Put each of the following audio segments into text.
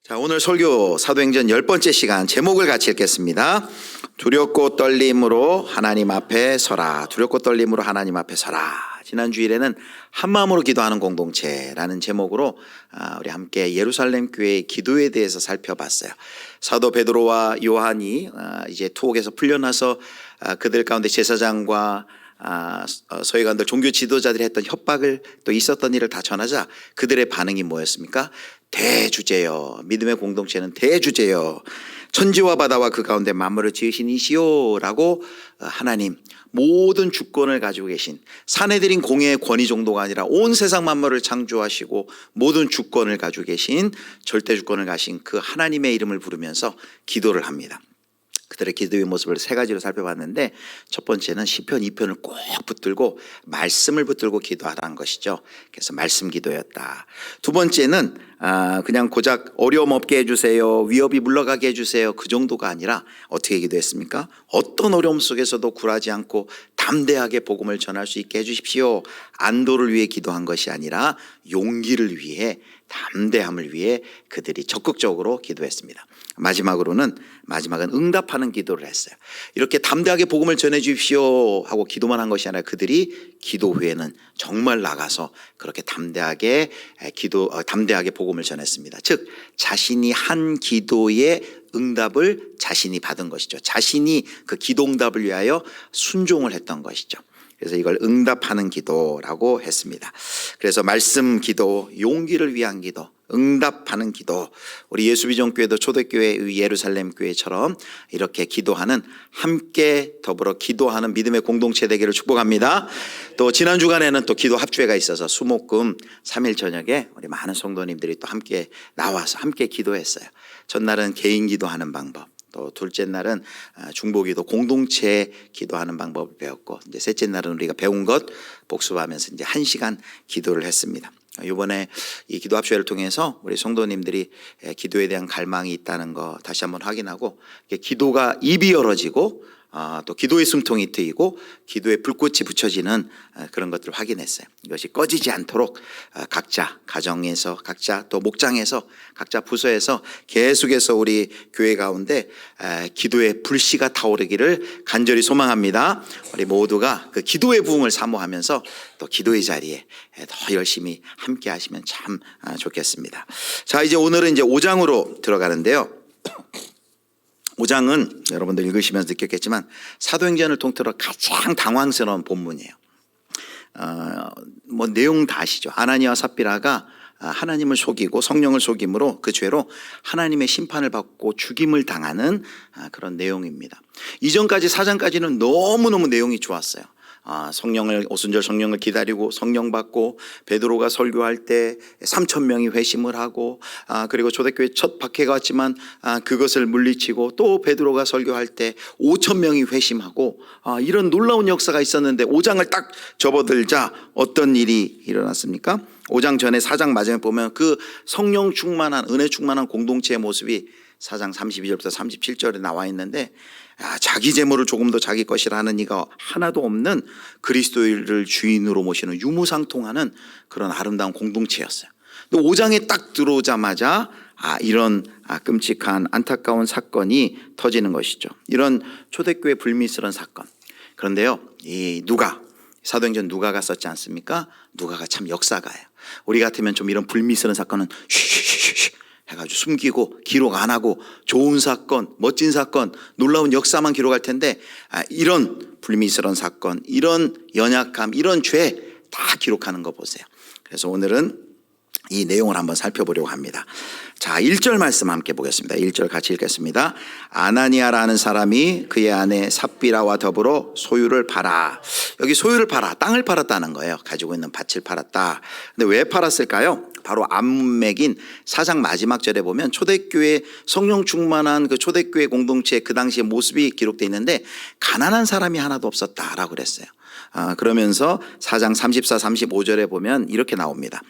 자, 오늘 설교 사도행전 10번째 시간 제목을 같이 읽겠습니다. 두렵고 떨림으로 하나님 앞에 서라. 두렵고 떨림으로 하나님 앞에 서라. 지난 주일에는 한마음으로 기도하는 공동체라는 제목으로 우리 함께 예루살렘 교회의 기도에 대해서 살펴봤어요. 사도 베드로와 요한이 이제 투옥에서 풀려나서 그들 가운데 제사장과 서기관들 종교 지도자들이 했던 협박을 또 있었던 일을 다 전하자 그들의 반응이 뭐였습니까? 대주제여, 믿음의 공동체는 대주제여, 천지와 바다와 그 가운데 만물을 지으신 이시오라고 하나님 모든 주권을 가지고 계신, 사내들인 공예의 권위 정도가 아니라 온 세상 만물을 창조하시고 모든 주권을 가지고 계신, 절대 주권을 가신 그 하나님의 이름을 부르면서 기도를 합니다. 그들의 기도의 모습을 세 가지로 살펴봤는데, 첫 번째는 시편 2편을 꼭 붙들고 말씀을 붙들고 기도하라는 것이죠. 그래서 말씀 기도였다. 두 번째는 그냥 고작 어려움 없게 해주세요, 위협이 물러가게 해주세요, 그 정도가 아니라 어떻게 기도했습니까? 어떤 어려움 속에서도 굴하지 않고 담대하게 복음을 전할 수 있게 해주십시오. 안도를 위해 기도한 것이 아니라 용기를 위해, 담대함을 위해 그들이 적극적으로 기도했습니다. 마지막은 응답하는 기도를 했어요. 이렇게 담대하게 복음을 전해 주십시오 하고 기도만 한 것이 아니라 그들이 기도 후에는 정말 나가서 그렇게 담대하게 복음을 전했습니다. 즉 자신이 한 기도의 응답을 자신이 받은 것이죠. 자신이 그 기도 응답을 위하여 순종을 했던 것이죠. 그래서 이걸 응답하는 기도라고 했습니다. 그래서 말씀 기도, 용기를 위한 기도, 응답하는 기도, 우리 예수비전교회도 초대교회 예루살렘 교회처럼 이렇게 기도하는, 함께 더불어 기도하는 믿음의 공동체 되기를 축복합니다. 또 지난 주간에는 또 기도 합주회가 있어서 수목금 3일 저녁에 우리 많은 성도님들이 또 함께 나와서 함께 기도했어요. 첫날은 개인 기도하는 방법, 또 둘째 날은 중보기도 공동체 기도하는 방법을 배웠고, 이제 셋째 날은 우리가 배운 것 복습하면서 이제 1시간 기도를 했습니다. 이번에 이 기도 합주회를 통해서 우리 성도님들이 기도에 대한 갈망이 있다는 거 다시 한번 확인하고, 기도가 입이 열어지고 또 기도의 숨통이 트이고 기도의 불꽃이 붙여지는 그런 것들을 확인했어요. 이것이 꺼지지 않도록 각자 가정에서, 각자 또 목장에서, 각자 부서에서 계속해서 우리 교회 가운데 기도의 불씨가 타오르기를 간절히 소망합니다. 우리 모두가 그 기도의 부흥을 사모하면서 또 기도의 자리에 더 열심히 함께 하시면 참 좋겠습니다. 자, 이제 오늘은 이제 5장으로 들어가는데요. 5장은 여러분들 읽으시면서 느꼈겠지만 사도행전을 통틀어 가장 당황스러운 본문이에요. 내용 다 아시죠? 아나니아와 삽비라가 하나님을 속이고 성령을 속임으로 그 죄로 하나님의 심판을 받고 죽임을 당하는 그런 내용입니다. 이전까지 4장까지는 너무너무 내용이 좋았어요. 오순절 성령을 기다리고 성령 받고, 베드로가 설교할 때 3,000명이 회심을 하고, 그리고 초대교회 첫 박해가 왔지만 그것을 물리치고, 또 베드로가 설교할 때 5,000명이 회심하고, 이런 놀라운 역사가 있었는데 5장을 딱 접어들자 어떤 일이 일어났습니까? 5장 전에 4장 마지막에 보면 그 성령 충만한, 은혜 충만한 공동체의 모습이 4장 32절부터 37절에 나와 있는데, 자기 재물을 조금 더 자기 것이라 하는 이가 하나도 없는 그리스도를 주인으로 모시는 유무상통하는 그런 아름다운 공동체였어요. 근데 5장에 딱 들어오자마자 이런 끔찍한 안타까운 사건이 터지는 것이죠. 이런 초대교회 불미스러운 사건. 그런데요, 이 사도행전 누가가 썼지 않습니까? 누가가 참 역사가예요. 우리 같으면 좀 이런 불미스러운 사건은 쉬쉬쉬쉬 해가지고 숨기고 기록 안 하고 좋은 사건, 멋진 사건, 놀라운 역사만 기록할 텐데, 이런 불미스러운 사건, 이런 연약함, 이런 죄 다 기록하는 거 보세요. 그래서 오늘은 이 내용을 한번 살펴보려고 합니다. 자, 1절 말씀 함께 보겠습니다. 1절 같이 읽겠습니다. 아나니아라는 사람이 그의 아내 삽비라와 더불어 소유를 팔아. 여기 소유를 팔아, 땅을 팔았다는 거예요. 가지고 있는 밭을 팔았다. 근데 왜 팔았을까요? 바로 앞맥인 4장 마지막 절에 보면 초대교회 성령 충만한 그 초대교회 공동체의 그 당시의 모습이 기록되어 있는데, 가난한 사람이 하나도 없었다라고 그랬어요. 그러면서 4장 34, 35절에 보면 이렇게 나옵니다.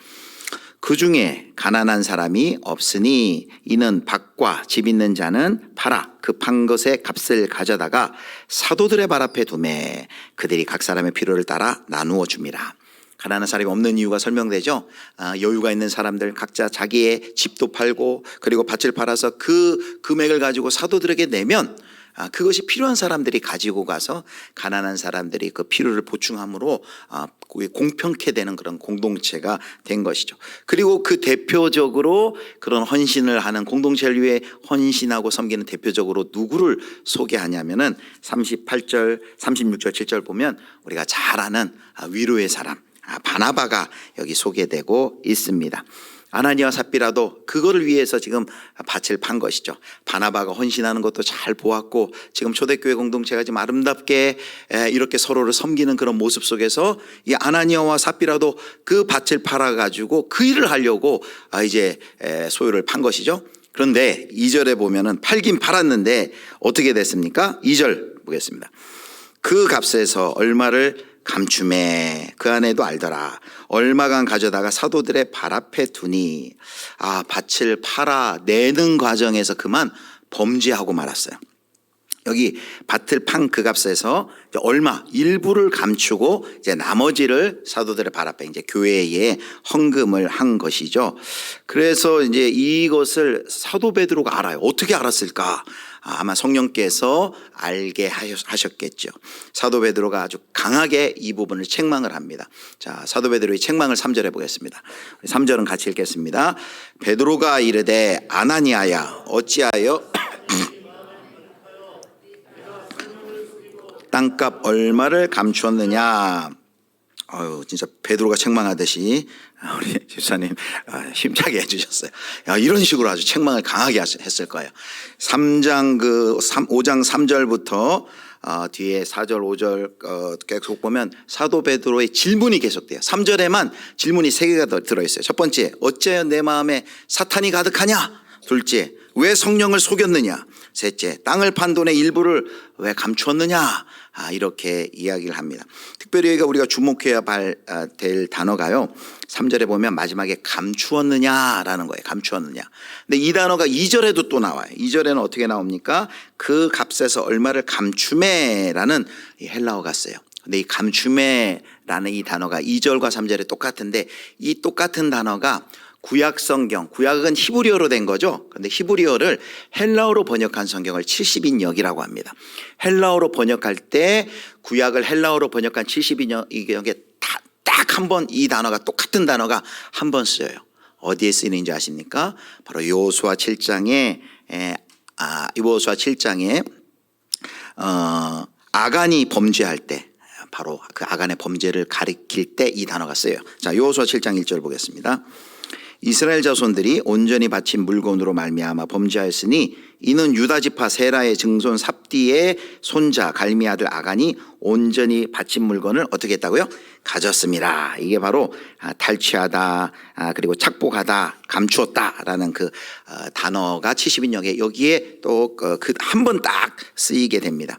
그 중에 가난한 사람이 없으니 이는 밭과 집 있는 자는 팔아 그 판 것의 값을 가져다가 사도들의 발 앞에 두매 그들이 각 사람의 필요를 따라 나누어 줍니다. 가난한 사람이 없는 이유가 설명되죠. 여유가 있는 사람들 각자 자기의 집도 팔고 그리고 밭을 팔아서 그 금액을 가지고 사도들에게 내면 그것이 필요한 사람들이 가지고 가서 가난한 사람들이 그 필요를 보충함으로 공평케 되는 그런 공동체가 된 것이죠. 그리고 그 대표적으로 그런 헌신을 하는 공동체를 위해 헌신하고 섬기는 대표적으로 누구를 소개하냐면은 38절, 36절, 7절 보면 우리가 잘 아는 위로의 사람 바나바가 여기 소개되고 있습니다. 아나니아와 삽비라도 그거를 위해서 지금 밭을 판 것이죠. 바나바가 헌신하는 것도 잘 보았고 지금 초대교회 공동체가 지금 아름답게 이렇게 서로를 섬기는 그런 모습 속에서 이 아나니아와 삽비라도 그 밭을 팔아가지고 그 일을 하려고 이제 소유를 판 것이죠. 그런데 2절에 보면은 팔긴 팔았는데 어떻게 됐습니까? 2절 보겠습니다. 그 값에서 얼마를 감춤해 그 안에도 알더라. 얼마간 가져다가 사도들의 발 앞에 두니 밭을 팔아 내는 과정에서 그만 범죄하고 말았어요. 여기 밭을 판 그 값에서 얼마 일부를 감추고 이제 나머지를 사도들의 발 앞에 이제 교회에 헌금을 한 것이죠. 그래서 이제 이것을 사도 베드로가 알아요. 어떻게 알았을까? 아마 성령께서 알게 하셨겠죠. 사도 베드로가 아주 강하게 이 부분을 책망을 합니다. 자, 사도 베드로의 책망을 3절에 보겠습니다. 3절은 같이 읽겠습니다. 베드로가 이르되 아나니아야 어찌하여 땅값 얼마를 감추었느냐. 진짜 베드로가 책망하듯이 우리 집사님 힘차게 해주셨어요. 이런 식으로 아주 책망을 강하게 했을 거예요. 5장 3절부터 뒤에 4절 5절 계속 보면 사도 베드로의 질문이 계속돼요. 3절에만 질문이 3개가 들어있어요. 첫 번째, 어찌하여 내 마음에 사탄이 가득하냐. 둘째, 왜 성령을 속였느냐. 셋째, 땅을 판 돈의 일부를 왜 감추었느냐. 이렇게 이야기를 합니다. 특별히 우리가 주목해야 될 단어가요. 3절에 보면 마지막에 감추었느냐라는 거예요. 감추었느냐. 근데 이 단어가 2절에도 또 나와요. 2절에는 어떻게 나옵니까? 그 값에서 얼마를 감추매라는 헬라어가 써요. 근데 이 감추매라는 이 단어가 2절과 3절에 똑같은데 이 똑같은 단어가 구약 성경, 구약은 히브리어로 된 거죠. 그런데 히브리어를 헬라어로 번역한 성경을 70인역이라고 합니다. 헬라어로 번역할 때 구약을 헬라어로 번역한 70인역에 딱 한 번 이 단어가 똑같은 단어가 한 번 쓰여요. 어디에 쓰이는지 아십니까? 바로 여호수아 7장에 아간이 범죄할 때 바로 그 아간의 범죄를 가리킬 때 이 단어가 쓰여요. 자, 여호수아 7장 1절 보겠습니다. 이스라엘 자손들이 온전히 바친 물건으로 말미암아 범죄하였으니 이는 유다 지파 세라의 증손 삽디의 손자 갈미 아들 아간이 온전히 바친 물건을 어떻게 했다고요? 가졌습니다. 이게 바로 탈취하다 그리고 착복하다 감추었다라는 그 단어가 70인역에 여기에 또 그 한 번 딱 쓰이게 됩니다.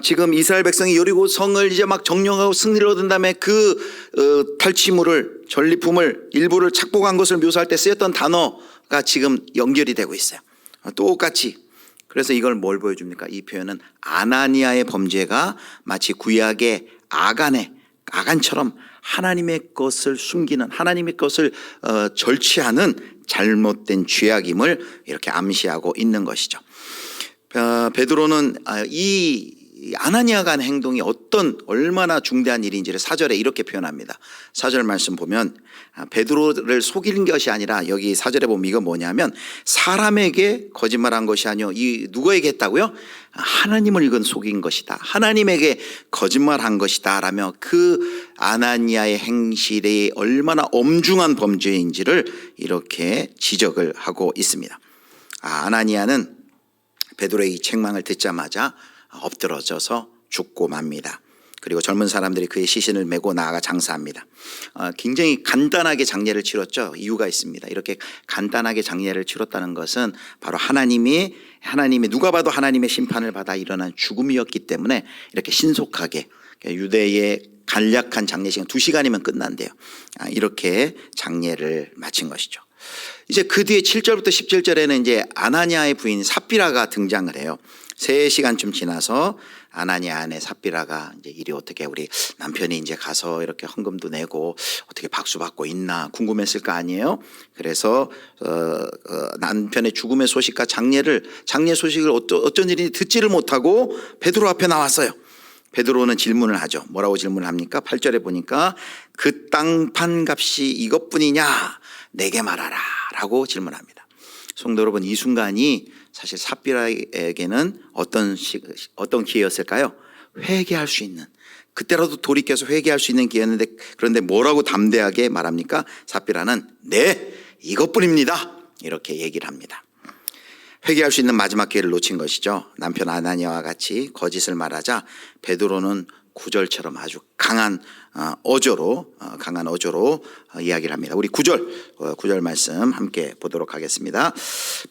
지금 이스라엘 백성이 여리고 성을 이제 막 정령하고 승리를 얻은 다음에 그 탈취물을 전리품을 일부를 착복한 것을 묘사할 때 쓰였던 단어가 지금 연결이 되고 있어요. 똑같이. 그래서 이걸 뭘 보여줍니까? 이 표현은 아나니아의 범죄가 마치 구약의 아간처럼 하나님의 것을 숨기는 하나님의 것을 절취하는 잘못된 죄악임을 이렇게 암시하고 있는 것이죠. 베드로는 이 아나니아가 한 행동이 얼마나 중대한 일인지를 4절에 이렇게 표현합니다. 4절 말씀 보면 베드로를 속인 것이 아니라 여기 4절에 보면 이건 뭐냐면 사람에게 거짓말한 것이 아니요 이 누구에게 했다고요? 하나님을 이건 속인 것이다. 하나님에게 거짓말한 것이다 라며 그 아나니아의 행실이 얼마나 엄중한 범죄인지를 이렇게 지적을 하고 있습니다. 아나니아는 베드로의 이 책망을 듣자마자 엎드러져서 죽고 맙니다. 그리고 젊은 사람들이 그의 시신을 메고 나아가 장사합니다. 굉장히 간단하게 장례를 치렀죠. 이유가 있습니다. 이렇게 간단하게 장례를 치렀다는 것은 바로 하나님이 누가 봐도 하나님의 심판을 받아 일어난 죽음이었기 때문에 이렇게 신속하게 유대의 간략한 장례식은 2시간이면 끝난대요. 이렇게 장례를 마친 것이죠. 이제 그 뒤에 7절부터 17절에는 이제 아나니아의 부인 삽비라가 등장을 해요. 3시간쯤 지나서 아나니아 아내 삽비라가 이제 일이 어떻게 우리 남편이 이제 가서 이렇게 헌금도 내고 어떻게 박수 받고 있나 궁금했을 거 아니에요. 그래서 남편의 죽음의 소식과 장례 소식을 어쩐 일인지 듣지를 못하고 베드로 앞에 나왔어요. 베드로는 질문을 하죠. 뭐라고 질문을 합니까? 8절에 보니까 그 땅 판값이 이것뿐이냐 내게 말하라 라고 질문합니다. 성도 여러분, 이 순간이 사실 삽비라에게는 어떤 기회였을까요? 회개할 수 있는, 그때라도 돌이켜서 회개할 수 있는 기회였는데, 그런데 뭐라고 담대하게 말합니까? 삽비라는 네 이것뿐입니다 이렇게 얘기를 합니다. 회개할 수 있는 마지막 기회를 놓친 것이죠. 남편 아나니아와 같이 거짓을 말하자 베드로는 구절처럼 아주 강한 어조로 이야기를 합니다. 우리 9절 말씀 함께 보도록 하겠습니다.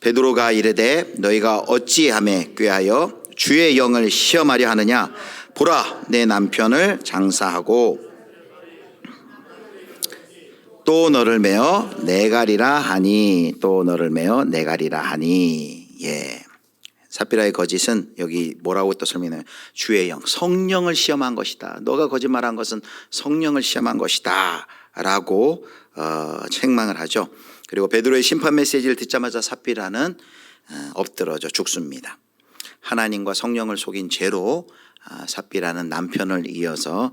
베드로가 이르되 너희가 어찌하매 꾀하여 주의 영을 시험하려 하느냐? 보라, 내 남편을 장사하고 또 너를 메어 내가리라 하니. 예. 삽비라의 거짓은 여기 뭐라고 또 설명해요? 주의 영, 성령을 시험한 것이다. 너가 거짓말한 것은 성령을 시험한 것이다 라고 책망을 하죠. 그리고 베드로의 심판 메시지를 듣자마자 삽비라는 엎드러져 죽습니다. 하나님과 성령을 속인 죄로 삽비라는 남편을 이어서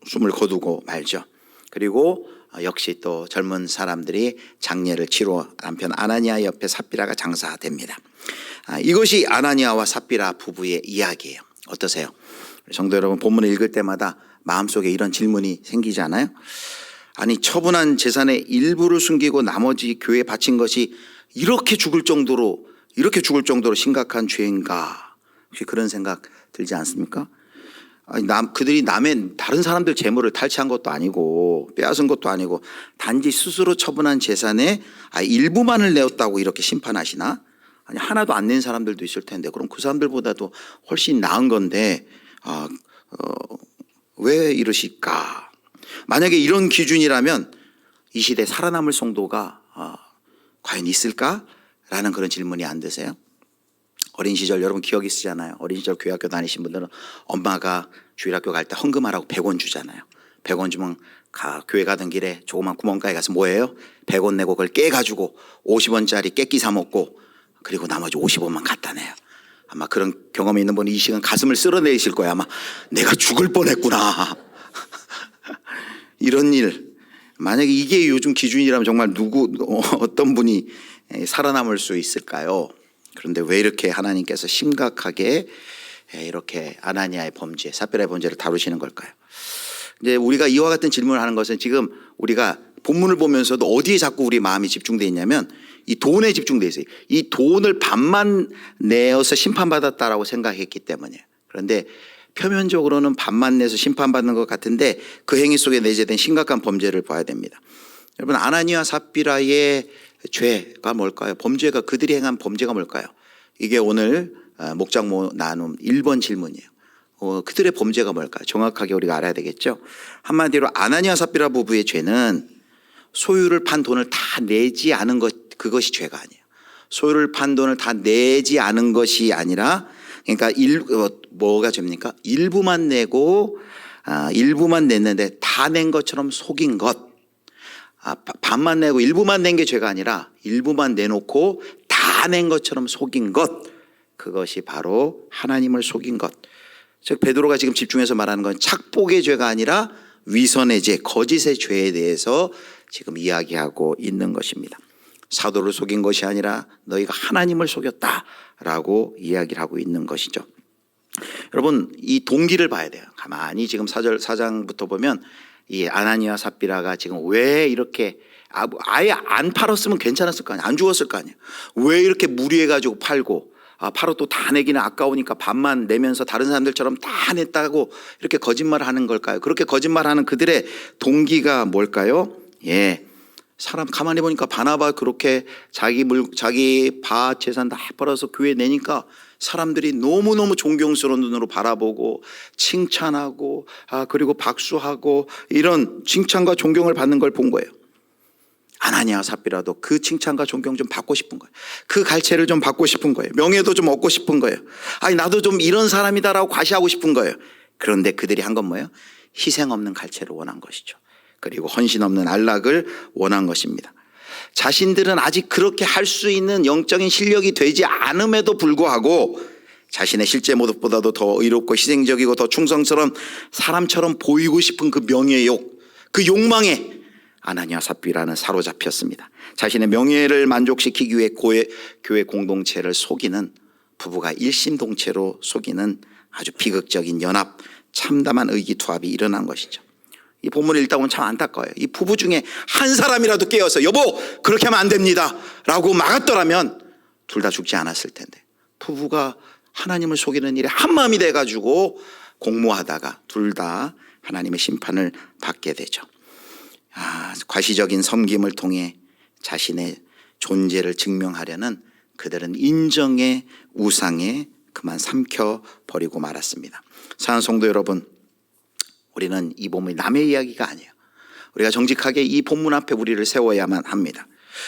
숨을 거두고 말죠. 그리고 역시 또 젊은 사람들이 장례를 치러 남편 아나니아 옆에 삽비라가 장사됩니다. 이것이 아나니아와 삽비라 부부의 이야기예요. 어떠세요? 성도 여러분, 본문을 읽을 때마다 마음속에 이런 질문이 생기지 않아요? 아니, 처분한 재산의 일부를 숨기고 나머지 교회에 바친 것이 이렇게 죽을 정도로 심각한 죄인가? 혹시 그런 생각 들지 않습니까? 아니, 그들이 다른 사람들 재물을 탈취한 것도 아니고 빼앗은 것도 아니고 단지 스스로 처분한 재산의 일부만을 내었다고 이렇게 심판하시나? 아니, 하나도 안 낸 사람들도 있을 텐데 그럼 그 사람들보다도 훨씬 나은 건데 왜 이러실까? 만약에 이런 기준이라면 이 시대에 살아남을 성도가 과연 있을까? 라는 그런 질문이 안 드세요? 어린 시절 여러분 기억 있으시잖아요. 어린 시절 교회학교 다니신 분들은 엄마가 주일학교 갈 때 헌금하라고 100원 주잖아요. 100원 주면 교회 가던 길에 조그만 구멍가에 가서 뭐예요? 100원 내고 그걸 깨가지고 50원짜리 깨끼 사 먹고 그리고 나머지 50원만 갖다 내요. 아마 그런 경험이 있는 분이 이 시간 가슴을 쓸어내실 거예요. 아마 내가 죽을 뻔했구나. 이런 일. 만약에 이게 요즘 기준이라면 정말 어떤 분이 살아남을 수 있을까요? 그런데 왜 이렇게 하나님께서 심각하게 이렇게 아나니아의 범죄, 삽비라의 범죄를 다루시는 걸까요? 이제 우리가 이와 같은 질문을 하는 것은 지금 우리가 본문을 보면서도 어디에 자꾸 우리 마음이 집중되어 있냐면 이 돈에 집중되어 있어요. 이 돈을 반만 내어서 심판받았다라고 생각했기 때문이에요. 그런데 표면적으로는 반만 내서 심판받는 것 같은데 그 행위 속에 내재된 심각한 범죄를 봐야 됩니다. 여러분, 아나니아 삽비라의 죄가 뭘까요? 그들이 행한 범죄가 뭘까요? 이게 오늘 목장모 나눔 1번 질문이에요. 그들의 범죄가 뭘까요? 정확하게 우리가 알아야 되겠죠. 한마디로 아나니아 삽비라 부부의 죄는 소유를 판 돈을 다 내지 않은 것, 그것이 죄가 아니에요. 소유를 판 돈을 다 내지 않은 것이 아니라, 그러니까 뭐가 죄입니까? 일부만 냈는데 다 낸 것처럼 속인 것. 반만 내고 일부만 낸 게 죄가 아니라 일부만 내놓고 다 낸 것처럼 속인 것, 그것이 바로 하나님을 속인 것. 즉 베드로가 지금 집중해서 말하는 건 착복의 죄가 아니라 위선의 죄, 거짓의 죄에 대해서 지금 이야기하고 있는 것입니다. 사도를 속인 것이 아니라 너희가 하나님을 속였다라고 이야기를 하고 있는 것이죠. 여러분, 이 동기를 봐야 돼요. 가만히 지금 4장부터 보면 이 아나니아 삽비라가 지금 왜 이렇게 아예 안 팔았으면 괜찮았을 거 아니에요. 안 죽었을 거 아니에요. 왜 이렇게 무리해가지고 팔고 팔아 또 다 내기는 아까우니까 반만 내면서 다른 사람들처럼 다 냈다고 이렇게 거짓말을 하는 걸까요? 그렇게 거짓말하는 그들의 동기가 뭘까요? 예, 사람 가만히 보니까 바나바 그렇게 자기 밭 재산 다 팔아서 교회 내니까 사람들이 너무너무 존경스러운 눈으로 바라보고 칭찬하고 그리고 박수하고 이런 칭찬과 존경을 받는 걸 본 거예요. 아나니아와 삽비라도 그 칭찬과 존경 좀 받고 싶은 거예요. 그 갈채를 좀 받고 싶은 거예요. 명예도 좀 얻고 싶은 거예요. 아니 나도 좀 이런 사람이다라고 과시하고 싶은 거예요. 그런데 그들이 한 건 뭐예요? 희생 없는 갈채를 원한 것이죠. 그리고 헌신 없는 안락을 원한 것입니다. 자신들은 아직 그렇게 할 수 있는 영적인 실력이 되지 않음에도 불구하고 자신의 실제 모습보다도 더 의롭고 희생적이고 더 충성스러운 사람처럼 보이고 싶은 그 명예욕, 그 욕망에 아나니아와 삽비라는 사로잡혔습니다. 자신의 명예를 만족시키기 위해 교회 공동체를 속이는, 부부가 일심동체로 속이는 아주 비극적인 연합, 참담한 의기투합이 일어난 것이죠. 이 본문을 읽다 보면 참 안타까워요. 이 부부 중에 한 사람이라도 깨어서 여보 그렇게 하면 안 됩니다 라고 막았더라면 둘 다 죽지 않았을 텐데, 부부가 하나님을 속이는 일에 한마음이 돼가지고 공모하다가 둘 다 하나님의 심판을 받게 되죠. 과시적인 섬김을 통해 자신의 존재를 증명하려는 그들은 인정의 우상에 그만 삼켜버리고 말았습니다. 사랑하는 성도 여러분, 우리는 이 본문이 남의 이야기가 아니에요. 우리가 정직하게 이 본문 앞에 우리를 세워야만 합니다.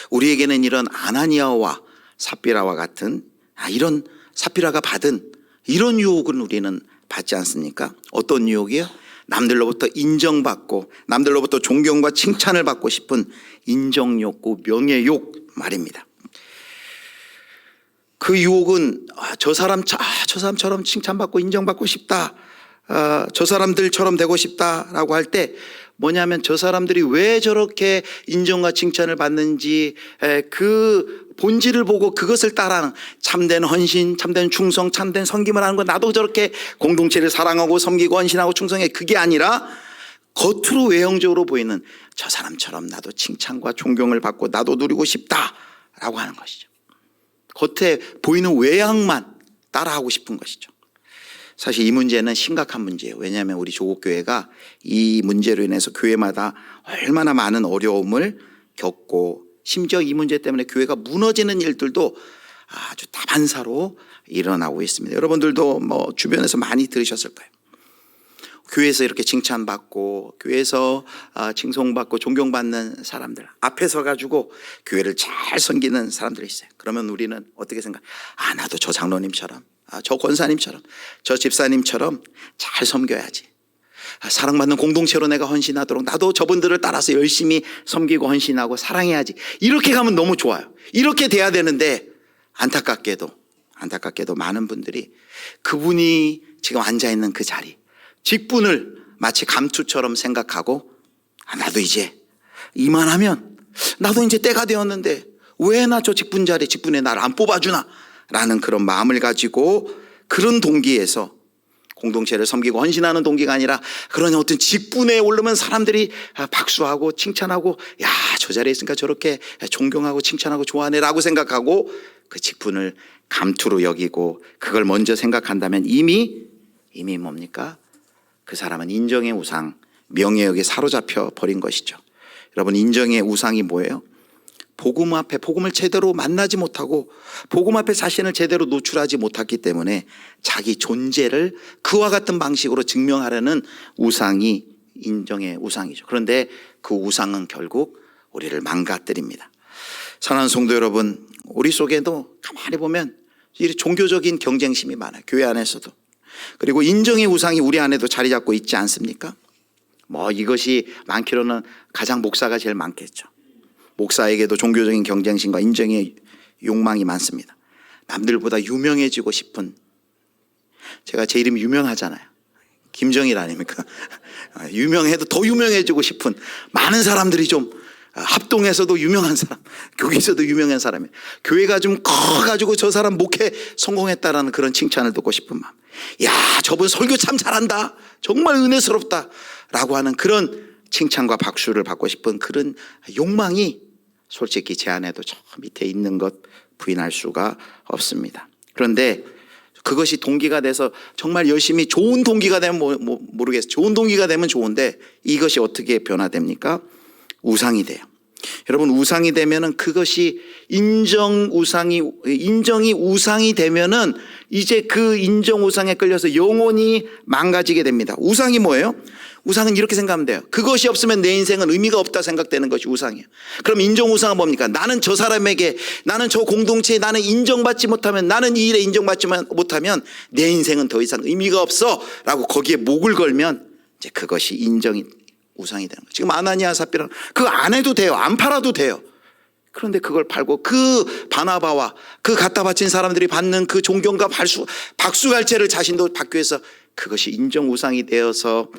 우리에게는 이런 아나니아와 삽비라와 같은 이런 삽비라가 받은 이런 유혹은 우리는 받지 않습니까? 어떤 유혹이요? 남들로부터 인정받고 남들로부터 존경과 칭찬을 받고 싶은 인정욕구, 명예욕 말입니다. 그 유혹은 저 사람처럼 칭찬받고 인정받고 싶다, 저 사람들처럼 되고 싶다라고 할 때 뭐냐면 저 사람들이 왜 저렇게 인정과 칭찬을 받는지 그 본질을 보고 그것을 따라하는 참된 헌신, 참된 충성, 참된 섬김을 하는 건 나도 저렇게 공동체를 사랑하고 섬기고 헌신하고 충성해, 그게 아니라 겉으로 외형적으로 보이는 저 사람처럼 나도 칭찬과 존경을 받고 나도 누리고 싶다라고 하는 것이죠. 겉에 보이는 외양만 따라하고 싶은 것이죠. 사실 이 문제는 심각한 문제예요. 왜냐하면 우리 조국교회가 이 문제로 인해서 교회마다 얼마나 많은 어려움을 겪고 심지어 이 문제 때문에 교회가 무너지는 일들도 아주 다반사로 일어나고 있습니다. 여러분들도 주변에서 많이 들으셨을 거예요. 교회에서 이렇게 칭찬받고 교회에서 칭송받고 존경받는 사람들 앞에 서가지고 교회를 잘 섬기는 사람들이 있어요. 그러면 우리는 어떻게 생각해요? 나도 저 장로님처럼, 저 권사님처럼, 저 집사님처럼 잘 섬겨야지. 사랑받는 공동체로 내가 헌신하도록 나도 저분들을 따라서 열심히 섬기고 헌신하고 사랑해야지. 이렇게 가면 너무 좋아요. 이렇게 돼야 되는데 안타깝게도 많은 분들이 그분이 지금 앉아있는 그 자리, 직분을 마치 감투처럼 생각하고 나도 이제 이만하면 나도 이제 때가 되었는데 왜 나 저 직분에 나를 안 뽑아주나 라는 그런 마음을 가지고 그런 동기에서 공동체를 섬기고 헌신하는 동기가 아니라 그런 어떤 직분에 오르면 사람들이 박수하고 칭찬하고 야, 저 자리에 있으니까 저렇게 존경하고 칭찬하고 좋아하네 라고 생각하고 그 직분을 감투로 여기고 그걸 먼저 생각한다면 이미 뭡니까? 그 사람은 인정의 우상, 명예욕에 사로잡혀 버린 것이죠. 여러분, 인정의 우상이 뭐예요? 복음 앞에 복음을 제대로 만나지 못하고 복음 앞에 자신을 제대로 노출하지 못했기 때문에 자기 존재를 그와 같은 방식으로 증명하려는 우상이 인정의 우상이죠. 그런데 그 우상은 결국 우리를 망가뜨립니다. 사랑하는 성도 여러분, 우리 속에도 가만히 보면 이 종교적인 경쟁심이 많아요. 교회 안에서도. 그리고 인정의 우상이 우리 안에도 자리 잡고 있지 않습니까? 이것이 많기로는 가장 목사가 제일 많겠죠. 목사에게도 종교적인 경쟁심과 인정의 욕망이 많습니다. 남들보다 유명해지고 싶은, 제가 제 이름이 유명하잖아요. 김정일 아닙니까? 유명해도 더 유명해지고 싶은 많은 사람들이 좀 합동에서도 유명한 사람, 교회에서도 유명한 사람이에요. 교회가 좀 커가지고 저 사람 목회 성공했다라는 그런 칭찬을 듣고 싶은 마음. 야, 저분 설교 참 잘한다, 정말 은혜스럽다 라고 하는 그런 칭찬과 박수를 받고 싶은 그런 욕망이 솔직히 제 안에도 저 밑에 있는 것 부인할 수가 없습니다. 그런데 그것이 동기가 돼서 정말 열심히 좋은 동기가 되면 모르겠어요. 좋은 동기가 되면 좋은데 이것이 어떻게 변화됩니까? 우상이 돼요. 여러분, 우상이 되면은 그것이 인정이 우상이 되면은 이제 그 인정 우상에 끌려서 영혼이 망가지게 됩니다. 우상이 뭐예요? 우상은 이렇게 생각하면 돼요. 그것이 없으면 내 인생은 의미가 없다 생각되는 것이 우상이에요. 그럼 인정 우상은 뭡니까? 나는 저 사람에게, 나는 저 공동체에 나는 인정받지 못하면, 나는 이 일에 인정받지 못하면 내 인생은 더 이상 의미가 없어 라고 거기에 목을 걸면 이제 그것이 인정이 우상이 되는 거예요. 지금 아나니아 삽비라 그거 안 해도 돼요. 안 팔아도 돼요. 그런데 그걸 팔고 그 바나바와 그 갖다 바친 사람들이 받는 그 존경과 박수갈채를 자신도 받기 위해서 그것이 인정 우상이 되어서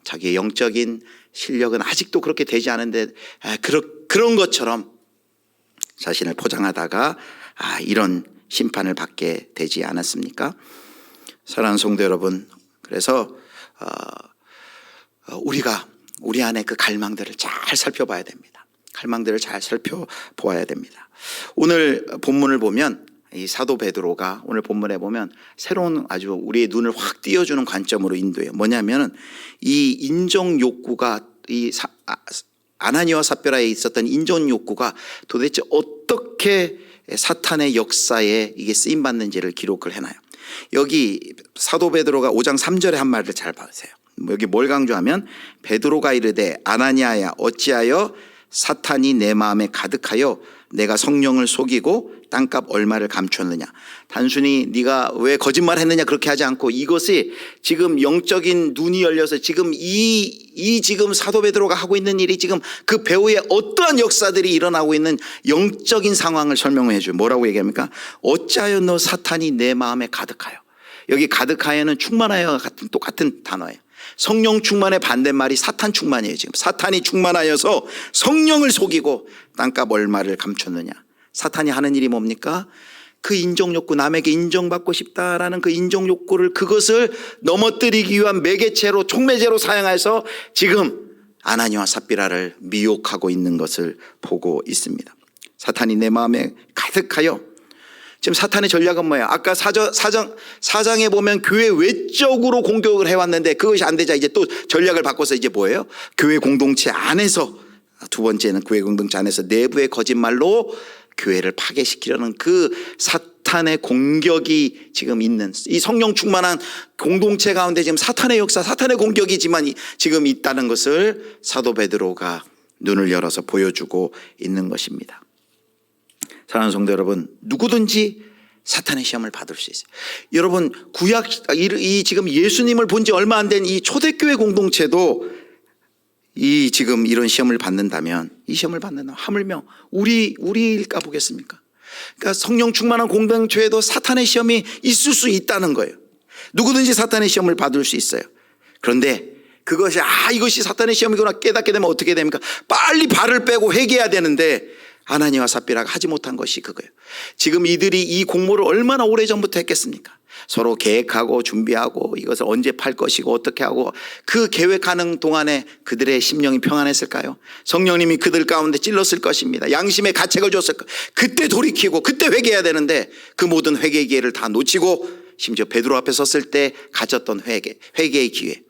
자기의 영적인 실력은 아직도 그렇게 되지 않은데 그런 것처럼 자신을 포장하다가 이런 심판을 받게 되지 않았습니까? 사랑하는 성도 여러분, 그래서 우리가 우리 안에 그 갈망들을 잘 살펴봐야 됩니다. 갈망들을 잘 살펴보아야 됩니다. 오늘 본문을 보면 이 사도 베드로가 오늘 본문에 보면 새로운 아주 우리의 눈을 확 띄워주는 관점으로 인도해요. 뭐냐면은 이 인정 욕구가 아나니아와 삽비라에 있었던 인정 욕구가 도대체 어떻게 사탄의 역사에 이게 쓰임 받는지를 기록을 해놔요. 여기 사도 베드로가 5장 3절에 한 말을 잘 봐주세요. 여기 뭘 강조하면 베드로가 이르되 아나니아야 어찌하여 사탄이 내 마음에 가득하여 내가 성령을 속이고 땅값 얼마를 감추었느냐. 단순히 네가 왜 거짓말했느냐 그렇게 하지 않고 이것이 지금 영적인 눈이 열려서 지금 이 지금 사도 베드로가 하고 있는 일이 지금 그 배후에 어떠한 역사들이 일어나고 있는 영적인 상황을 설명해 줘요. 뭐라고 얘기합니까? 어찌하여 너 사탄이 내 마음에 가득하여. 여기 가득하여는 충만하여 같은 똑같은 단어예요. 성령 충만의 반대말이 사탄 충만이에요. 지금 사탄이 충만하여서 성령을 속이고 땅값 얼마를 감췄느냐. 사탄이 하는 일이 뭡니까? 그 인정욕구, 남에게 인정받고 싶다라는 그 인정욕구를 그것을 넘어뜨리기 위한 매개체로 촉매제로 사용해서 지금 아나니아와 삽비라를 미혹하고 있는 것을 보고 있습니다. 사탄이 내 마음에 가득하여. 지금 사탄의 전략은 뭐예요? 아까 사장에 보면 교회 외적으로 공격을 해왔는데 그것이 안 되자 이제 또 전략을 바꿔서 이제 뭐예요? 교회 공동체 안에서, 두 번째는 교회 공동체 안에서 내부의 거짓말로 교회를 파괴시키려는 그 사탄의 공격이 지금 있는 이 성령 충만한 공동체 가운데 지금 사탄의 역사, 사탄의 공격이지만 지금 있다는 것을 사도 베드로가 눈을 열어서 보여주고 있는 것입니다. 사랑하는 성도 여러분, 누구든지 사탄의 시험을 받을 수 있어요. 여러분, 지금 예수님을 본 지 얼마 안 된 이 초대교회 공동체도 이 지금 이런 시험을 받는다면, 이 시험을 받는다면 하물며 우리일까 보겠습니까? 그러니까 성령 충만한 공동체에도 사탄의 시험이 있을 수 있다는 거예요. 누구든지 사탄의 시험을 받을 수 있어요. 그런데 그것이 이것이 사탄의 시험이구나 깨닫게 되면 어떻게 됩니까? 빨리 발을 빼고 회개해야 되는데 아나니아와 삽비라가 하지 못한 것이 그거예요. 지금 이들이 이 공모를 얼마나 오래전부터 했겠습니까? 서로 계획하고 준비하고 이것을 언제 팔 것이고 어떻게 하고 그 계획하는 동안에 그들의 심령이 평안했을까요? 성령님이 그들 가운데 찔렀을 것입니다. 양심의 가책을 줬을 것. 그때 돌이키고 그때 회개해야 되는데 그 모든 회개의 기회를 다 놓치고 심지어 베드로 앞에 섰을 때 가졌던 회개의 기회.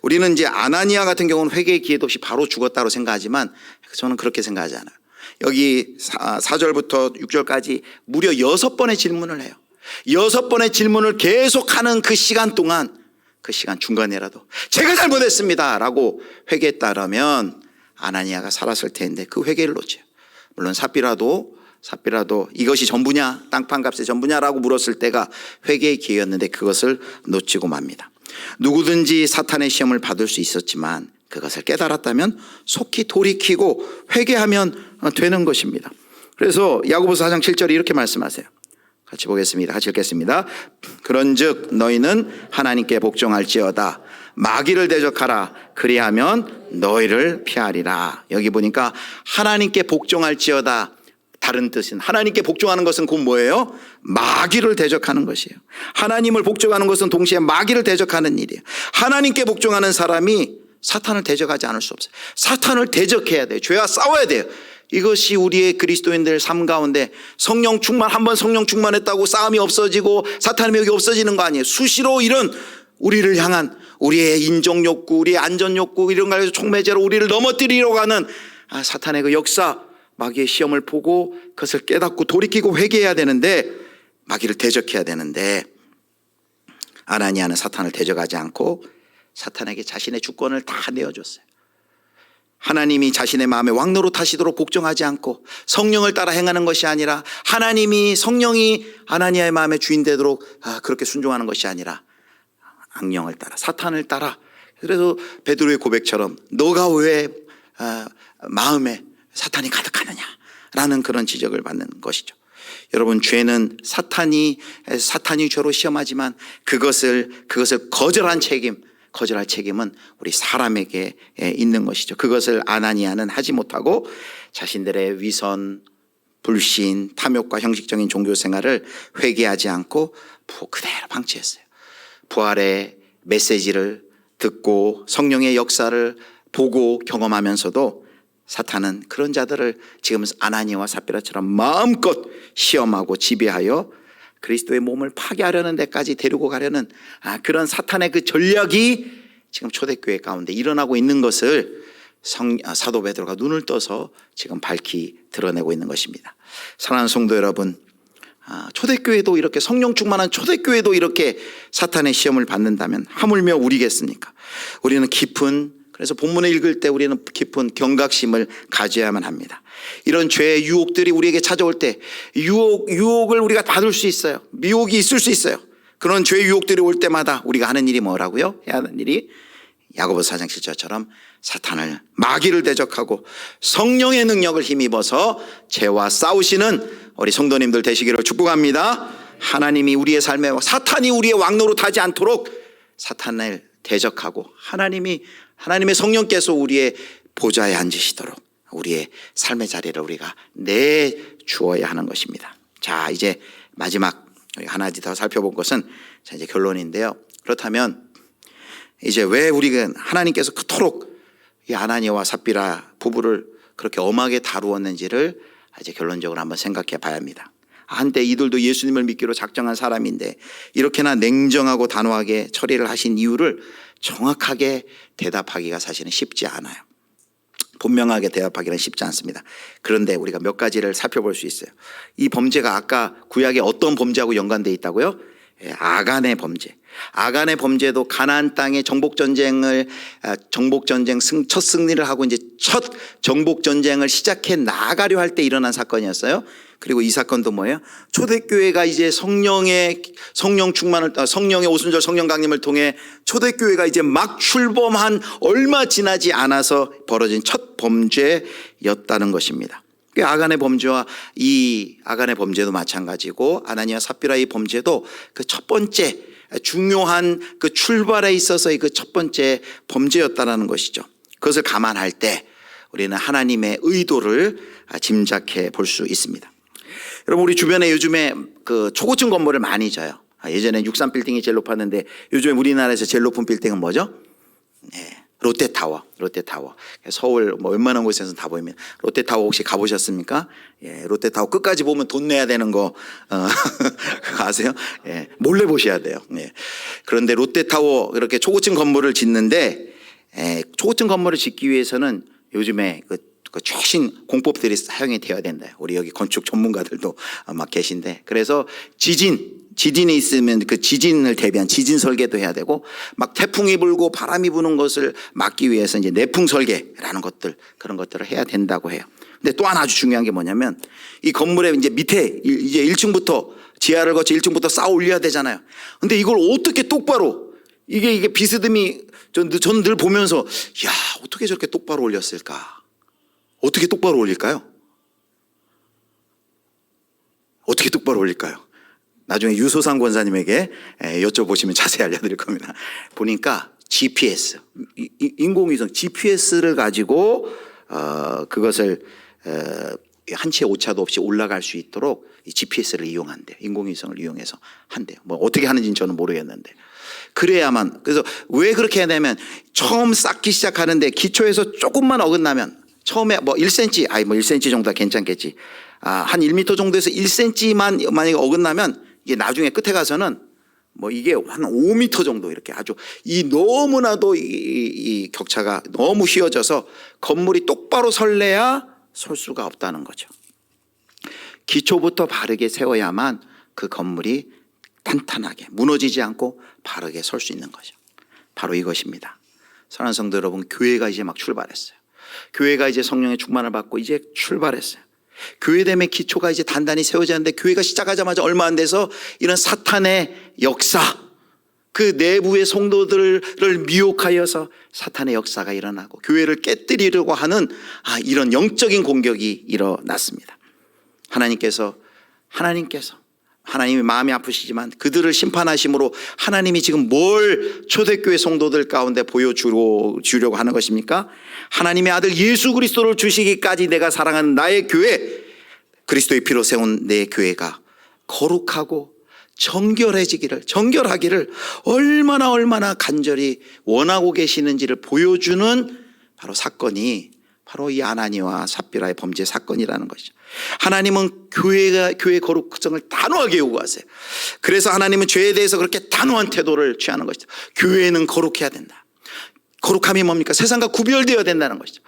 우리는 이제 아나니아 같은 경우는 회개의 기회도 없이 바로 죽었다고 생각하지만 저는 그렇게 생각하지 않아요. 여기 4절부터 6절까지 무려 6번의 질문을 해요. 6번의 질문을 계속하는 그 시간 동안, 그 시간 중간에라도 제가 잘못했습니다 라고 회개했다라면 아나니아가 살았을 텐데 그 회개를 놓쳐요. 물론 삽비라도 이것이 전부냐, 땅판값의 전부냐라고 물었을 때가 회개의 기회였는데 그것을 놓치고 맙니다. 누구든지 사탄의 시험을 받을 수 있었지만 그것을 깨달았다면 속히 돌이키고 회개하면 되는 것입니다. 그래서 야고보서 4장 7절에 이렇게 말씀하세요. 같이 보겠습니다. 같이 읽겠습니다. 그런즉 너희는 하나님께 복종할지어다. 마귀를 대적하라. 그리하면 너희를 피하리라. 여기 보니까 하나님께 복종할지어다. 다른 뜻은 하나님께 복종하는 것은 곧 뭐예요? 마귀를 대적하는 것이에요. 하나님을 복종하는 것은 동시에 마귀를 대적하는 일이에요. 하나님께 복종하는 사람이 사탄을 대적하지 않을 수 없어요. 사탄을 대적해야 돼요. 죄와 싸워야 돼요. 이것이 우리의 그리스도인들 삶 가운데 성령 충만, 한번 성령 충만했다고 싸움이 없어지고 사탄의 벽이 없어지는 거 아니에요. 수시로 이런 우리를 향한 우리의 인정욕구, 우리의 안전욕구 이런 걸 촉매제로 우리를 넘어뜨리려고 하는 사탄의 그 역사, 마귀의 시험을 보고 그것을 깨닫고 돌이키고 회개해야 되는데, 마귀를 대적해야 되는데, 아나니아는 사탄을 대적하지 않고 사탄에게 자신의 주권을 다 내어줬어요. 하나님이 자신의 마음에 왕노릇 하시도록 복종하지 않고 성령을 따라 행하는 것이 아니라, 하나님이 성령이 아나니아의 마음에 주인 되도록 그렇게 순종하는 것이 아니라 악령을 따라, 사탄을 따라. 그래서 베드로의 고백처럼 너가 왜 마음에 사탄이 가득하느냐라는 그런 지적을 받는 것이죠. 여러분, 죄는 사탄이 죄로 시험하지만 그것을 거절할 책임은 우리 사람에게 있는 것이죠. 그것을 아나니아는 하지 못하고 자신들의 위선, 불신, 탐욕과 형식적인 종교 생활을 회개하지 않고 그대로 방치했어요. 부활의 메시지를 듣고 성령의 역사를 보고 경험하면서도 사탄은 그런 자들을 지금 아나니아와 삽비라처럼 마음껏 시험하고 지배하여 그리스도의 몸을 파괴하려는 데까지 데리고 가려는 그런 사탄의 그 전략이 지금 초대교회 가운데 일어나고 있는 것을 사도 베드로가 눈을 떠서 지금 밝히 드러내고 있는 것입니다. 사랑하는 성도 여러분, 초대교회도 이렇게, 성령 충만한 초대교회도 이렇게 사탄의 시험을 받는다면 하물며 우리겠습니까? 우리는 그래서 본문을 읽을 때 우리는 깊은 경각심을 가져야만 합니다. 이런 죄의 유혹들이 우리에게 찾아올 때 유혹을 우리가 받을 수 있어요. 미혹이 있을 수 있어요. 그런 죄의 유혹들이 올 때마다 우리가 하는 일이 뭐라고요? 해야 하는 일이 야고보서 4장 7절처럼 사탄을, 마귀를 대적하고 성령의 능력을 힘입어서 죄와 싸우시는 우리 성도님들 되시기를 축복합니다. 하나님이 우리의 삶에, 사탄이 우리의 왕노릇하지 않도록 사탄을 대적하고 하나님의 성령께서 우리의 보좌에 앉으시도록 우리의 삶의 자리를 우리가 내주어야 하는 것입니다. 자, 이제 마지막 하나 더 살펴볼 것은 이제 결론인데요. 그렇다면 이제 왜 우리가 하나님께서 그토록 이 아나니아와 삽비라 부부를 그렇게 엄하게 다루었는지를 이제 결론적으로 한번 생각해 봐야 합니다. 한때 이들도 예수님을 믿기로 작정한 사람인데 이렇게나 냉정하고 단호하게 처리를 하신 이유를 정확하게 대답하기가 사실은 쉽지 않아요. 분명하게 대답하기는 쉽지 않습니다. 그런데 우리가 몇 가지를 살펴볼 수 있어요. 이 범죄가 아까 구약의 어떤 범죄하고 연관되어 있다고요? 아간의 범죄. 아간의 범죄도 가나안 땅의 정복전쟁 첫 승리를 하고 이제 첫 정복전쟁을 시작해 나가려 할 때 일어난 사건이었어요. 그리고 이 사건도 뭐예요? 초대교회가 이제 성령의 오순절 성령 강림을 통해 초대교회가 이제 막 출범한 얼마 지나지 않아서 벌어진 첫 범죄였다는 것입니다. 아간의 범죄와 이 아간의 범죄도 마찬가지고 아나니아 삽비라의 범죄도 그 첫 번째 중요한 그 출발에 있어서의 그 첫 번째 범죄였다는 것이죠. 그것을 감안할 때 우리는 하나님의 의도를 짐작해 볼 수 있습니다. 여러분, 우리 주변에 요즘에 그 초고층 건물을 많이 져요. 예전에 63빌딩이 제일 높았는데 요즘에 우리나라에서 제일 높은 빌딩은 뭐죠? 네, 롯데타워. 서울 뭐 웬만한 곳에서는 다 보입니다. 롯데타워 혹시 가보셨습니까? 예, 롯데타워 끝까지 보면 돈 내야 되는 거 아세요? 예, 몰래 보셔야 돼요. 예. 그런데 롯데타워 이렇게 초고층 건물을 짓는데 초고층 건물을 짓기 위해서는 요즘에 그 최신 공법들이 사용이 되어야 된다. 우리 여기 건축 전문가들도 막 계신데, 그래서 지진이 있으면 그 지진을 대비한 지진 설계도 해야 되고, 막 태풍이 불고 바람이 부는 것을 막기 위해서 이제 내풍 설계라는 것들, 그런 것들을 해야 된다고 해요. 근데 또 하나 아주 중요한 게 뭐냐면 이 건물에 이제 밑에 이제 1층부터 지하를 거쳐 1층부터 쌓아 올려야 되잖아요. 근데 이걸 어떻게 똑바로 이게 비스듬히 저는 늘 보면서 야, 어떻게 저렇게 똑바로 올렸을까? 어떻게 똑바로 올릴까요? 어떻게 똑바로 올릴까요? 나중에 유소상 권사님에게 여쭤보시면 자세히 알려드릴 겁니다. 보니까 GPS, 인공위성 GPS를 가지고 그것을 한 치의 오차도 없이 올라갈 수 있도록 이 GPS를 이용한대요. 인공위성을 이용해서 한대요. 뭐 어떻게 하는지는 저는 모르겠는데. 그래야만, 그래서 왜 그렇게 해야 되냐면 처음 쌓기 시작하는데 기초에서 조금만 어긋나면 처음에 뭐 1cm, 1cm 정도가 괜찮겠지. 한 1m 정도에서 1cm만 만약에 어긋나면 이게 나중에 끝에 가서는 뭐 이게 한 5m 정도 이렇게 아주 이 너무나도 이 격차가 너무 휘어져서 건물이 똑바로 설래야 설 수가 없다는 거죠. 기초부터 바르게 세워야만 그 건물이 탄탄하게 무너지지 않고 바르게 설 수 있는 거죠. 바로 이것입니다. 사랑하는 성도 여러분, 교회가 이제 막 출발했어요. 교회가 이제 성령의 충만을 받고 이제 출발했어요. 교회됨의 기초가 이제 단단히 세워졌는데 교회가 시작하자마자 얼마 안 돼서 이런 사탄의 역사, 그 내부의 성도들을 미혹하여서 사탄의 역사가 일어나고 교회를 깨뜨리려고 하는 이런 영적인 공격이 일어났습니다. 하나님이 마음이 아프시지만 그들을 심판하심으로 하나님이 지금 뭘 초대교회 성도들 가운데 보여주려고 하는 것입니까? 하나님의 아들 예수 그리스도를 주시기까지 내가 사랑하는 나의 교회, 그리스도의 피로 세운 내 교회가 거룩하고 정결하기를 얼마나 간절히 원하고 계시는지를 보여주는 바로 사건이 바로 이 아나니와 삽비라의 범죄 사건이라는 것이죠. 하나님은 교회 거룩성을 단호하게 요구하세요. 그래서 하나님은 죄에 대해서 그렇게 단호한 태도를 취하는 것이죠. 교회는 거룩해야 된다. 거룩함이 뭡니까? 세상과 구별되어야 된다는 것이죠.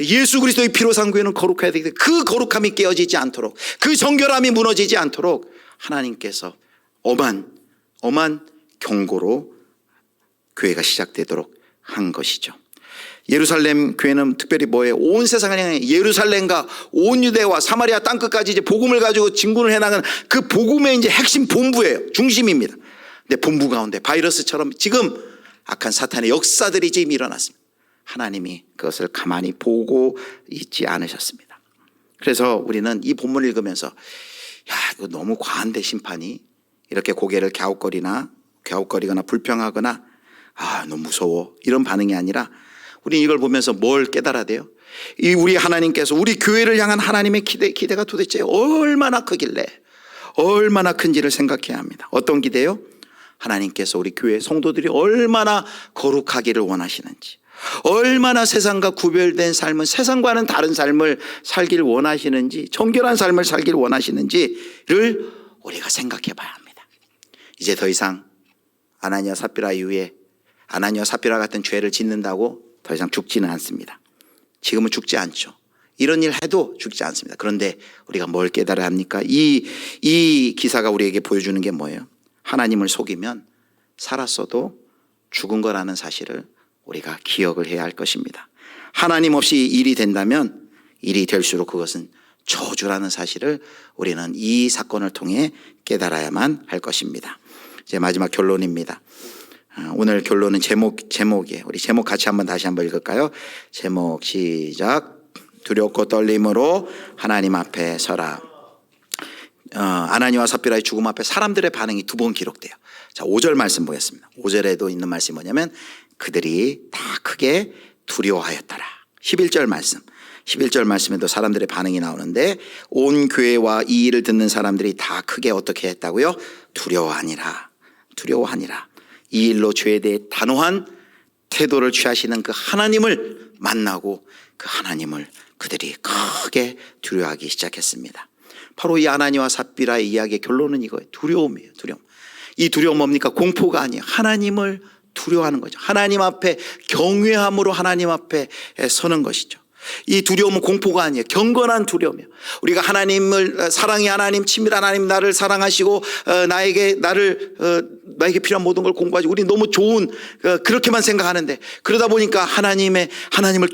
예수 그리스도의 피로 산 교회는 거룩해야 되기 때문에 그 거룩함이 깨어지지 않도록, 그 정결함이 무너지지 않도록 하나님께서 엄한 경고로 교회가 시작되도록 한 것이죠. 예루살렘 교회는 특별히 뭐예요? 온 세상을 향해 예루살렘과 온 유대와 사마리아 땅끝까지 이제 복음을 가지고 진군을 해나가는 그 복음의 이제 핵심 본부예요. 중심입니다. 근데 본부 가운데 바이러스처럼 지금 악한 사탄의 역사들이 지금 일어났습니다. 하나님이 그것을 가만히 보고 있지 않으셨습니다. 그래서 우리는 이 본문을 읽으면서 이거 너무 과한데 심판이, 이렇게 고개를 갸웃거리거나 불평하거나 너무 무서워 이런 반응이 아니라 우리 이걸 보면서 뭘 깨달아야 돼요? 우리 하나님께서 우리 교회를 향한 하나님의 기대가 도대체 얼마나 크길래 얼마나 큰지를 생각해야 합니다. 어떤 기대요? 하나님께서 우리 교회 성도들이 얼마나 거룩하기를 원하시는지, 얼마나 세상과 구별된 삶은 세상과는 다른 삶을 살기를 원하시는지, 정결한 삶을 살기를 원하시는지를 우리가 생각해 봐야 합니다. 이제 더 이상 아나니아 삽비라 이후에 아나니아 삽비라 같은 죄를 짓는다고 더 이상 죽지는 않습니다. 지금은 죽지 않죠. 이런 일 해도 죽지 않습니다. 그런데 우리가 뭘 깨달아야 합니까? 이 기사가 우리에게 보여주는 게 뭐예요? 하나님을 속이면 살았어도 죽은 거라는 사실을 우리가 기억을 해야 할 것입니다. 하나님 없이 일이 된다면 일이 될수록 그것은 저주라는 사실을 우리는 이 사건을 통해 깨달아야만 할 것입니다. 이제 마지막 결론입니다. 오늘 결론은 제목이에요. 우리 제목 같이 다시 한번 읽을까요? 제목 시작. 두렵고 떨림으로 하나님 앞에 서라. 아나니와 삽비라의 죽음 앞에 사람들의 반응이 두 번 기록돼요. 자, 5절 말씀 보겠습니다. 5절에도 있는 말씀이 뭐냐면 그들이 다 크게 두려워하였더라. 11절 말씀에도 사람들의 반응이 나오는데 온 교회와 이 일을 듣는 사람들이 다 크게 어떻게 했다고요? 두려워하니라. 이 일로 죄에 대해 단호한 태도를 취하시는 그 하나님을 만나고 그 하나님을 그들이 크게 두려워하기 시작했습니다. 바로 이 아나니와 삽비라의 이야기의 결론은 이거예요. 두려움이에요. 이 두려움 뭡니까? 공포가 아니에요. 하나님을 두려워하는 거죠. 하나님 앞에 경외함으로 하나님 앞에 서는 것이죠. 이 두려움은 공포가 아니에요. 경건한 두려움이에요. 우리가 하나님을 사랑의 하나님, 친밀한 하나님, 나를 사랑하시고 나에게 필요한 모든 걸 공부하시고 우리 너무 좋은 그렇게만 생각하는데 그러다 보니까 하나님을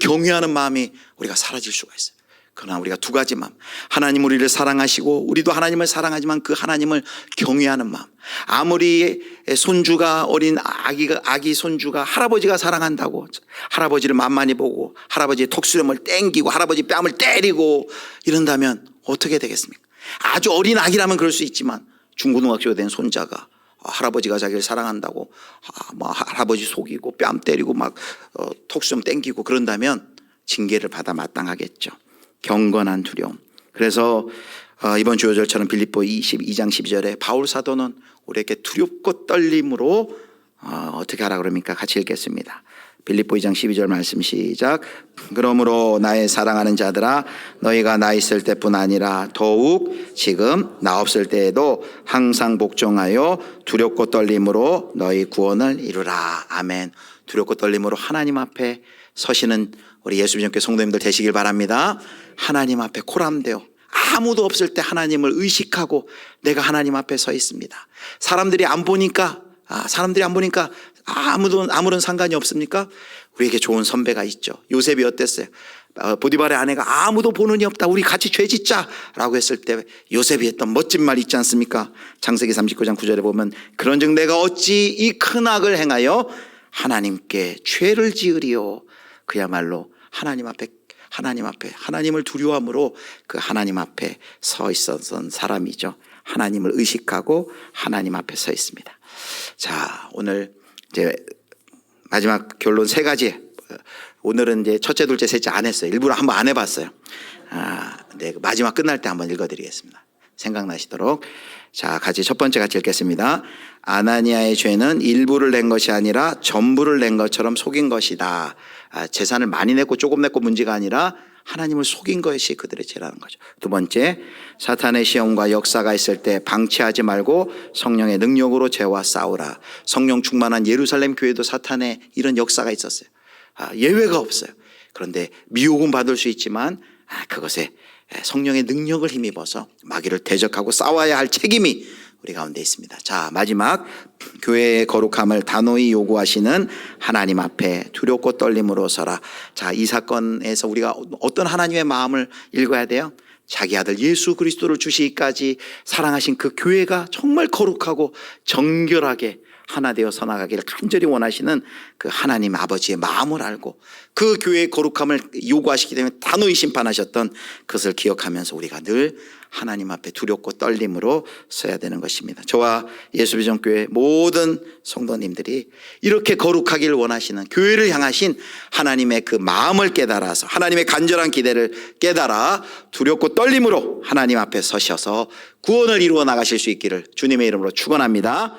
경외하는 마음이 우리가 사라질 수가 있어요. 그러나 우리가 두 가지 마음, 하나님 우리를 사랑하시고 우리도 하나님을 사랑하지만 그 하나님을 경외하는 마음. 아무리 손주가 어린 아기 손주가 할아버지가 사랑한다고 할아버지를 만만히 보고 할아버지의 턱수염을 땡기고 할아버지 뺨을 때리고 이런다면 어떻게 되겠습니까? 아주 어린 아기라면 그럴 수 있지만 중고등학교 된 손자가 할아버지가 자기를 사랑한다고 할아버지 속이고 뺨 때리고 턱수염 땡기고 그런다면 징계를 받아 마땅하겠죠. 경건한 두려움. 그래서 이번 주요절처럼 빌립보 22장 12절에 바울 사도는 우리에게 두렵고 떨림으로 어떻게 하라 그럽니까? 같이 읽겠습니다. 빌립보 2장 12절 말씀 시작. 그러므로 나의 사랑하는 자들아 너희가 나 있을 때뿐 아니라 더욱 지금 나 없을 때에도 항상 복종하여 두렵고 떨림으로 너희 구원을 이루라. 아멘. 두렵고 떨림으로 하나님 앞에 서시는 우리 예수님께 성도님들 되시길 바랍니다. 하나님 앞에 코람되어 아무도 없을 때 하나님을 의식하고 내가 하나님 앞에 서 있습니다. 사람들이 안 보니까 아무런 상관이 없습니까? 우리에게 좋은 선배가 있죠. 요셉이 어땠어요? 보디발의 아내가 아무도 보는 이 없다. 우리 같이 죄 짓자 라고 했을 때 요셉이 했던 멋진 말 있지 않습니까? 창세기 39장 9절에 보면 그런즉 내가 어찌 이 큰 악을 행하여 하나님께 죄를 지으리요. 그야말로 하나님을 두려워함으로 그 하나님 앞에 서 있었던 사람이죠. 하나님을 의식하고 하나님 앞에 서 있습니다. 자, 오늘 이제 마지막 결론 세 가지. 오늘은 이제 첫째, 둘째, 셋째 안 했어요. 일부러 한번 안 해봤어요. 네, 마지막 끝날 때 한번 읽어드리겠습니다. 생각나시도록. 자, 첫 번째 같이 읽겠습니다. 아나니아의 죄는 일부를 낸 것이 아니라 전부를 낸 것처럼 속인 것이다. 재산을 많이 냈고 조금 냈고 문제가 아니라 하나님을 속인 것이 그들의 죄라는 거죠. 두 번째, 사탄의 시험과 역사가 있을 때 방치하지 말고 성령의 능력으로 죄와 싸우라. 성령 충만한 예루살렘 교회도 사탄의 이런 역사가 있었어요. 예외가 없어요. 그런데 미혹은 받을 수 있지만 그것에 성령의 능력을 힘입어서 마귀를 대적하고 싸워야 할 책임이 우리 가운데 있습니다. 자, 마지막 교회의 거룩함을 단호히 요구하시는 하나님 앞에 두렵고 떨림으로 서라. 자, 이 사건에서 우리가 어떤 하나님의 마음을 읽어야 돼요? 자기 아들 예수 그리스도를 주시기까지 사랑하신 그 교회가 정말 거룩하고 정결하게 하나 되어 서나가기를 간절히 원하시는 그 하나님 아버지의 마음을 알고 그 교회의 거룩함을 요구하시기 때문에 단호히 심판하셨던 그것을 기억하면서 우리가 늘 하나님 앞에 두렵고 떨림으로 서야 되는 것입니다. 저와 예수비전교회 모든 성도님들이 이렇게 거룩하기를 원하시는 교회를 향하신 하나님의 그 마음을 깨달아서 하나님의 간절한 기대를 깨달아 두렵고 떨림으로 하나님 앞에 서셔서 구원을 이루어 나가실 수 있기를 주님의 이름으로 축원합니다.